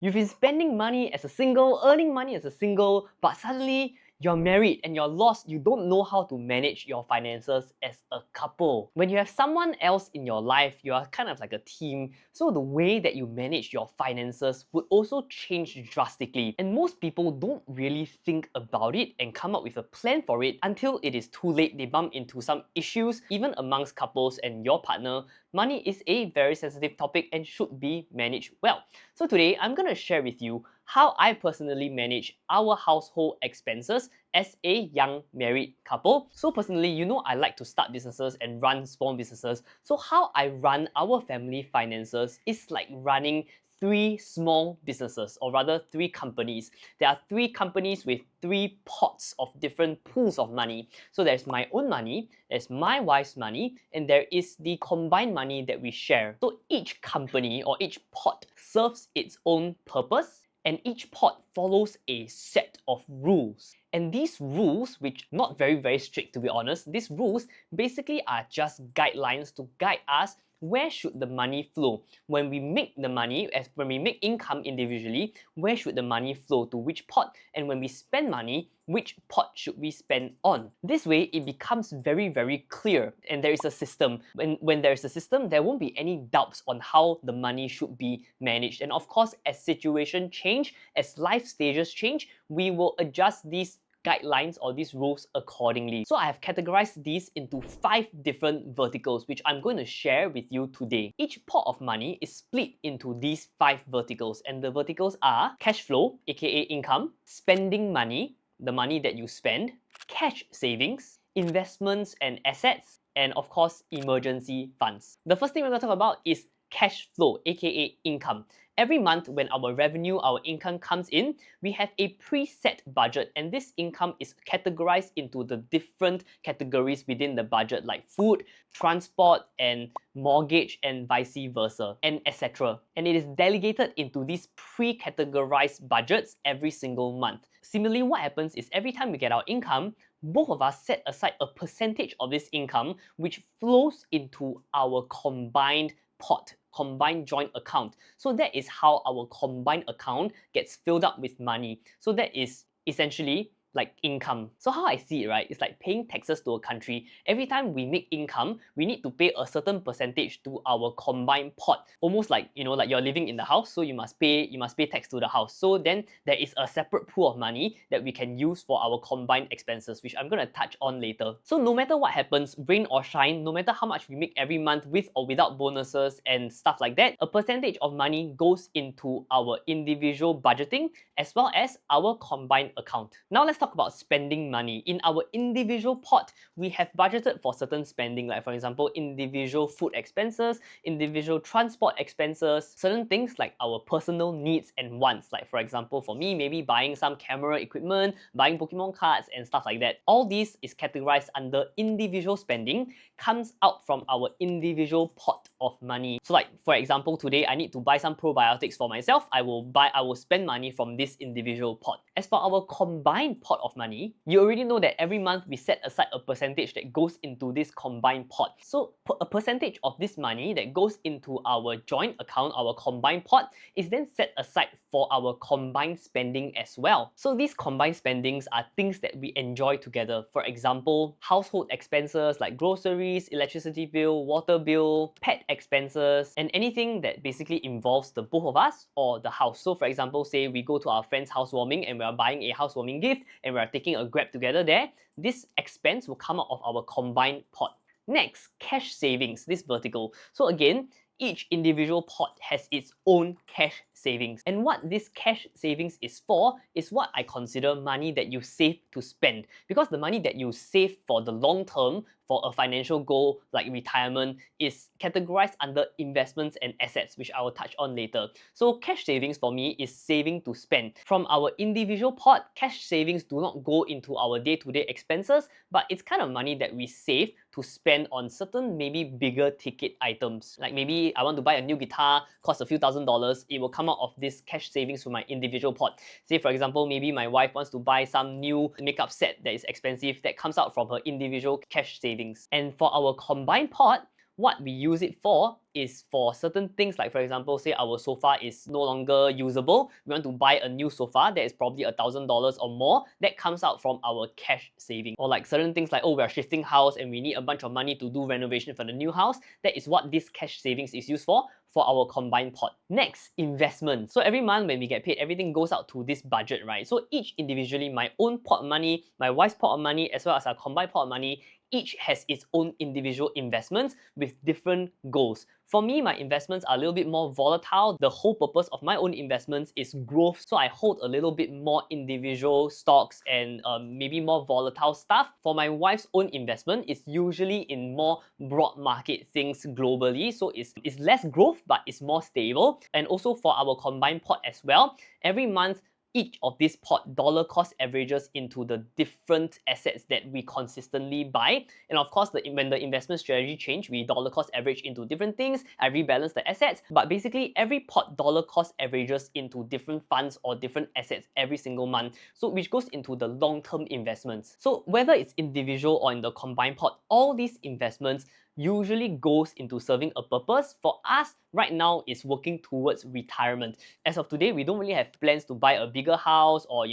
You've been spending money as a single, earning money as a single, but suddenly you're married and you're lost. You don't know how to manage your finances as a couple. When you have someone else in your life, you are kind of like a team. So the way that you manage your finances would also change drastically. And most people don't really think about it and come up with a plan for it until it is too late. They bump into some issues, even amongst couples and your partner. Money is a very sensitive topic and should be managed well. So today, I'm going to share with you how I personally manage our household expenses as a young married couple. So personally, you know I like to start businesses and run small businesses. So how I run our family finances is like running three small businesses, or rather three companies. There are three companies with three pots of different pools of money. So there's my own money, there's my wife's money, and there is the combined money that we share. So each company or each pot serves its own purpose, and each pot follows a set of rules. And these rules, which not very strict to be honest, these rules basically are just guidelines to guide us where should the money flow. When we make the money, when we make income individually, where should the money flow to which pot? And when we spend money, which pot should we spend on? This way, it becomes very clear and there is a system. When there is a system, there won't be any doubts on how the money should be managed. And of course, as situations change, as life stages change, we will adjust these guidelines or these rules accordingly. So I have categorized these into 5 different verticals, which I'm going to share with you today. Each pot of money is split into these 5 verticals, and the verticals are cash flow, aka income, spending money, the money that you spend, cash savings, investments and assets, and of course, emergency funds. The first thing we're going to talk about is cash flow, aka income. Every month when our revenue, our income comes in, we have a preset budget, and this income is categorized into the different categories within the budget like food, transport, and mortgage, and vice versa, and etc. And it is delegated into these pre-categorized budgets every single month. Similarly, what happens is every time we get our income, both of us set aside a percentage of this income which flows into our combined pot, combined joint account. So that is how our combined account gets filled up with money. So that is essentially like income. So how I see it, right, it's like paying taxes to a country. Every time we make income, we need to pay a certain percentage to our combined pot. Almost like, you know, like you're living in the house, so you must pay tax to the house. So then there is a separate pool of money that we can use for our combined expenses, which I'm going to touch on later. So no matter what happens, rain or shine, no matter how much we make every month with or without bonuses and stuff like that, a percentage of money goes into our individual budgeting as well as our combined account. Now let's talk about spending money. In our individual pot, we have budgeted for certain spending, like for example, individual food expenses, individual transport expenses, certain things like our personal needs and wants. Like for example, for me, maybe buying some camera equipment, buying Pokemon cards and stuff like that. All this is categorized under individual spending, comes out from our individual pot of money. So like for example, today I need to buy some probiotics for myself. I will spend money from this individual pot. As for our combined pot of money, you already know that every month we set aside a percentage that goes into this combined pot. So a percentage of this money that goes into our joint account, our combined pot, is then set aside for our combined spending as well. So these combined spendings are things that we enjoy together. For example, household expenses like groceries, electricity bill, water bill, pet expenses, and anything that basically involves the both of us or the house. So for example, say we go to our friend's housewarming and we are buying a housewarming gift and we are taking a Grab together there, this expense will come out of our combined pot. Next, cash savings, this vertical. So again, each individual pot has its own cash savings. And what this cash savings is for is what I consider money that you save to spend. Because the money that you save for the long term, for a financial goal like retirement, is categorized under investments and assets, which I will touch on later. So cash savings for me is saving to spend. From our individual pot, cash savings do not go into our day-to-day expenses, but it's kind of money that we save to spend on certain maybe bigger ticket items. Like maybe I want to buy a new guitar, cost a few $1,000s, it will come out of this cash savings from my individual pot. Say for example, maybe my wife wants to buy some new makeup set that is expensive, that comes out from her individual cash savings. And for our combined pot, what we use it for is for certain things, like for example, say our sofa is no longer usable, we want to buy a new sofa that is probably $1,000 or more, that comes out from our cash saving. Or like certain things like, oh, we are shifting house and we need a bunch of money to do renovation for the new house, that is what this cash savings is used for our combined pot. Next, investment. So every month when we get paid, everything goes out to this budget, right? So each individually, my own pot of money, my wife's pot of money, as well as our combined pot of money, each has its own individual investments with different goals. For me, my investments are a little bit more volatile. The whole purpose of my own investments is growth. So I hold a little bit more individual stocks and maybe more volatile stuff. For my wife's own investment, it's usually in more broad market things globally. So it's less growth, but it's more stable. And also for our combined pot as well, every month, each of these pot dollar cost averages into the different assets that we consistently buy. And of course, when the investment strategy change, we dollar cost average into different things, I rebalance the assets. But basically, every pot dollar cost averages into different funds or different assets every single month. So which goes into the long-term investments. So whether it's individual or in the combined pot, all these investments usually goes into serving a purpose. For us, right now, is working towards retirement. As of today, we don't really have plans to buy a bigger house or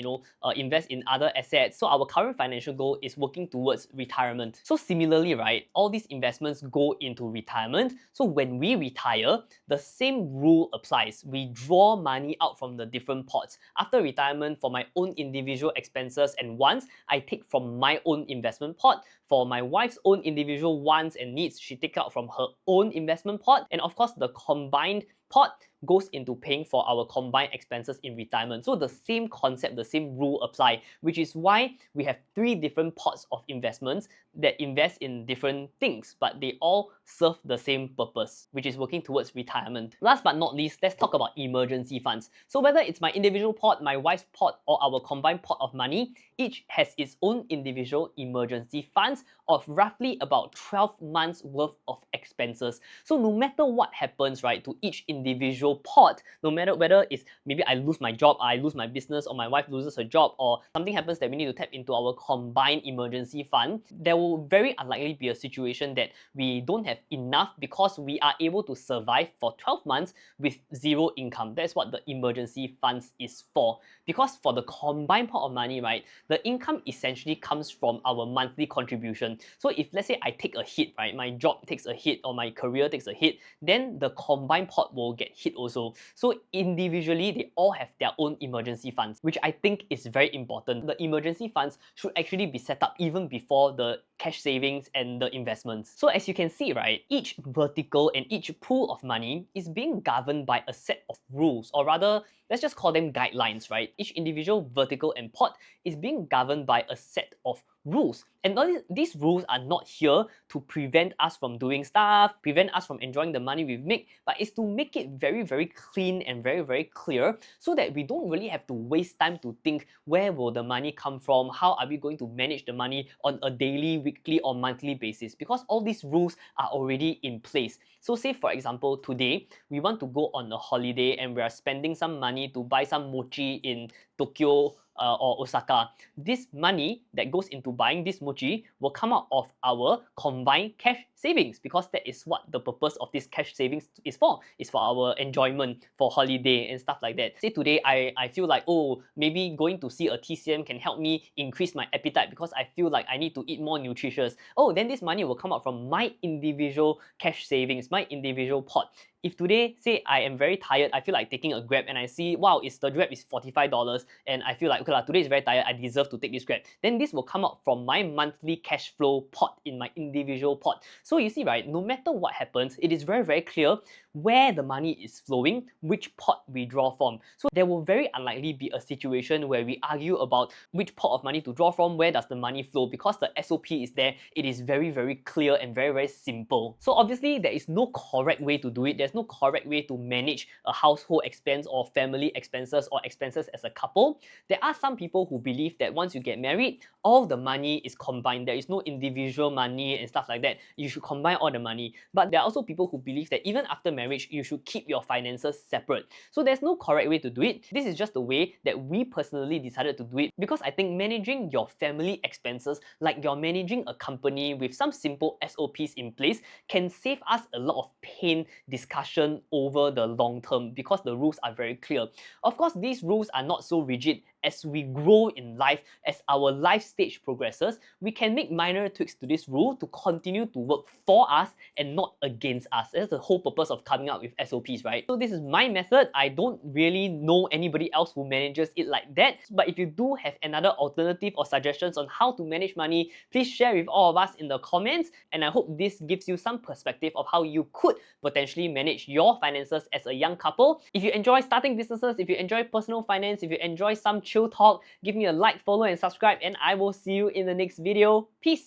invest in other assets. So our current financial goal is working towards retirement. So similarly, right, all these investments go into retirement. So when we retire, the same rule applies. We draw money out from the different pots. After retirement, for my own individual expenses and wants, I take from my own investment pot. For my wife's own individual wants and needs, she takes out from her own investment pot. And of course, the combined pot goes into paying for our combined expenses in retirement. So the same concept, the same rule apply, which is why we have 3 different pots of investments that invest in different things, but they all serve the same purpose, which is working towards retirement. Last but not least, let's talk about emergency funds. So whether it's my individual pot, my wife's pot, or our combined pot of money, each has its own individual emergency funds of roughly about 12 months worth of expenses. So no matter what happens, right, to each individual pot, no matter whether it's maybe I lose my job, I lose my business, or my wife loses her job, or something happens that we need to tap into our combined emergency fund, there will very unlikely be a situation that we don't have enough because we are able to survive for 12 months with zero income. That's what the emergency funds is for. Because for the combined pot of money, right, the income essentially comes from our monthly contribution. So if let's say I take a hit, right, my job takes a hit or my career takes a hit, then the combined pot will get hit also. So individually, they all have their own emergency funds, which I think is very important. The emergency funds should actually be set up even before the cash savings and the investments. So as you can see, right, each vertical and each pool of money is being governed by a set of rules, or rather, let's just call them guidelines, right? Each individual vertical and pot is being governed by a set of rules. And these rules are not here to prevent us from doing stuff, prevent us from enjoying the money we make, but it's to make it very, very clean and very, very clear so that we don't really have to waste time to think where will the money come from, how are we going to manage the money on a daily, weekly or monthly basis, because all these rules are already in place. So say for example, today we want to go on a holiday and we are spending some money to buy some mochi in Tokyo or Osaka. This money that goes into buying this mochi will come out of our combined cash savings, because that is what the purpose of this cash savings is for. It's for our enjoyment, for holiday and stuff like that. Say today I feel like, oh, maybe going to see a TCM can help me increase my appetite because I feel like I need to eat more nutritious. Oh, then this money will come out from my individual cash savings, my individual pot. If today, say I am very tired, I feel like taking a Grab and I see, wow, the Grab is $45 and I feel like, okay, today is very tired, I deserve to take this Grab. Then this will come out from my monthly cash flow pot in my individual pot. So you see, right, no matter what happens, it is very, very clear where the money is flowing, which pot we draw from. So there will very unlikely be a situation where we argue about which pot of money to draw from, where does the money flow, because the SOP is there. It is very, very clear and very, very simple. So obviously there is no correct way to do it. There's no correct way to manage a household expense or family expenses or expenses as a couple. There are some people who believe that once you get married, all the money is combined. There is no individual money and stuff like that. You should combine all the money. But there are also people who believe that even after marriage, you should keep your finances separate. So there's no correct way to do it. This is just the way that we personally decided to do it, because I think managing your family expenses like you're managing a company with some simple SOPs in place can save us a lot of pain, discussion over the long term, because the rules are very clear. Of course, these rules are not so rigid. As we grow in life, as our life stage progresses, we can make minor tweaks to this rule to continue to work for us and not against us. That's the whole purpose of coming up with SOPs, right? So this is my method. I don't really know anybody else who manages it like that. But if you do have another alternative or suggestions on how to manage money, please share with all of us in the comments. And I hope this gives you some perspective of how you could potentially manage your finances as a young couple. If you enjoy starting businesses, if you enjoy personal finance, if you enjoy some chill talk, give me a like, follow, and subscribe, and I will see you in the next video. Peace!